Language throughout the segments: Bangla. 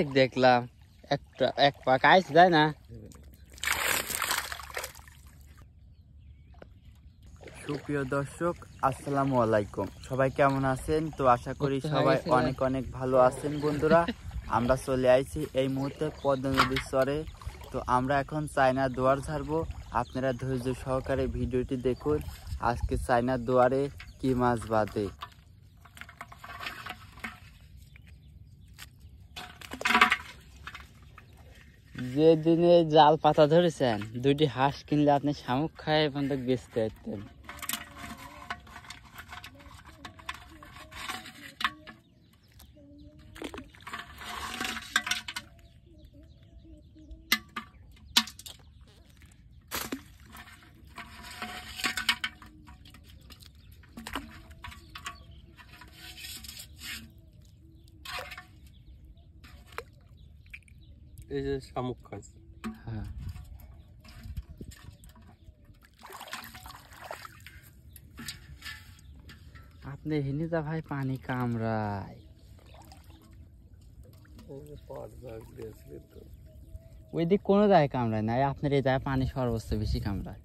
আনিছে দেখলাম একটা এক পাক আইছে যায় না। সুপ্রিয় দর্শক আসসালামু আলাইকুম, সবাই কেমন আছেন? তো আশা করি সবাই অনেক অনেক ভালো আছেন। বন্ধুরা, আমরা চলে আইছি এই মুহূর্তে পদ্মা নদীর চরে। তো আমরা এখন চায়নার দুয়ার ছাড়বো। আপনারা ধৈর্য সহকারে ভিডিওটি দেখুন। আজকে চায়নার দুয়ারে কি মাছ বাঁধে। যে দিনে জাল পাতা ধরেছেন, দুটি হাঁস কিনলে আপনি শামুক খায় পর্যন্ত বেচতে পারতেন। এই যে শামুক খাইছে। হ্যাঁ, আপনি হিনিতা ভাই পানি কামড়ায়। ওই দিক কোনো জায়গায় কামড়ায় না, আপনার এই জায়গায় পানি সর্বোচ্চ বেশি কামড়ায়।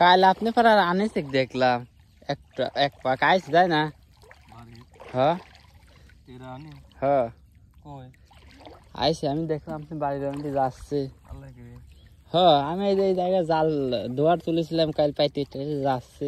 কাল আপনি পর আনিছে দেখলাম একটা এক পাক আইছে যায় না। হ্যাঁ হ্যাঁ আইছে, আমি দেখলাম আপনি বাড়ির মধ্যে যাচ্ছে। হ্যাঁ, আমি এই জায়গায় জাল দুয়ার তুলেছিলাম কাল, পাইতে যাচ্ছে।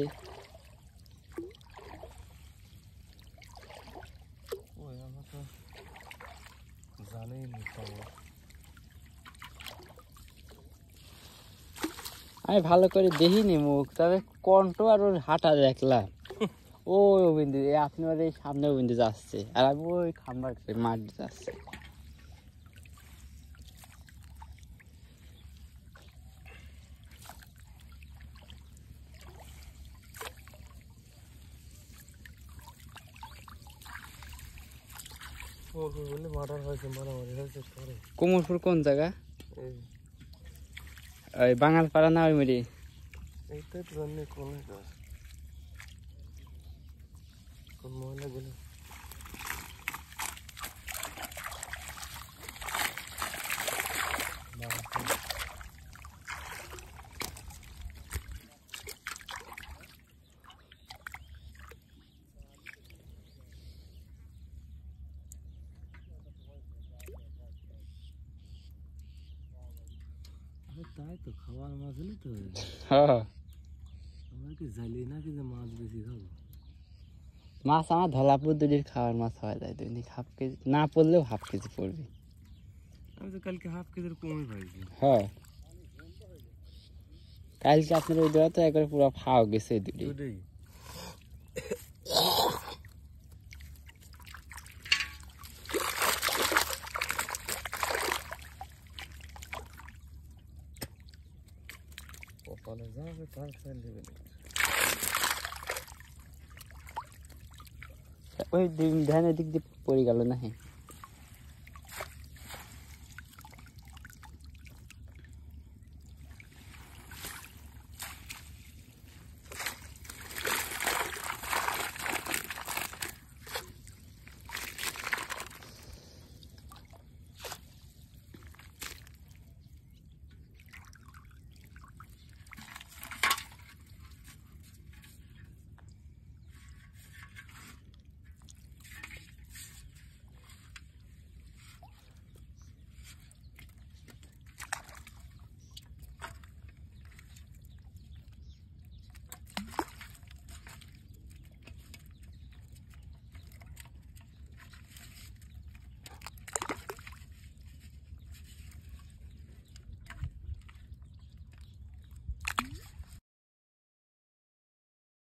আমি ভালো করে দেখিনি মুখ, তবে কণ্ঠ আর ওর হাঁটা দেখলাম। ওই বিন্দু আপনি ওর এই সামনে বিন্দু যাচ্ছে, আর আমি ওই খাম্বার মাঠ যাচ্ছে। কুমোরপুর কোন জায়গা? ওই বাঙালপাড়া না ওই মেরি? তাই তো খাওয়ার মাছ হলে তো আমরা কি জানি না কি যে মাছ বেশি খাবো। মাছ আমার ধলাপুর দুটির খাওয়ার মাছ হয়ে যায় দৈনিক হাফ কেজি, না পড়লেও হাফ কেজি পড়বে। আমি তো কালকে হাফ কেজির কমই পাইছি। হ্যাঁ, কালকে আপনার ওই দেওয়া তো একবার পুরো ফাও গেছে দুটি। যাবে তার চাল দেবে ওই ধ্যানের দিক দিয়ে পড়ে গেল না। হ্যাঁ,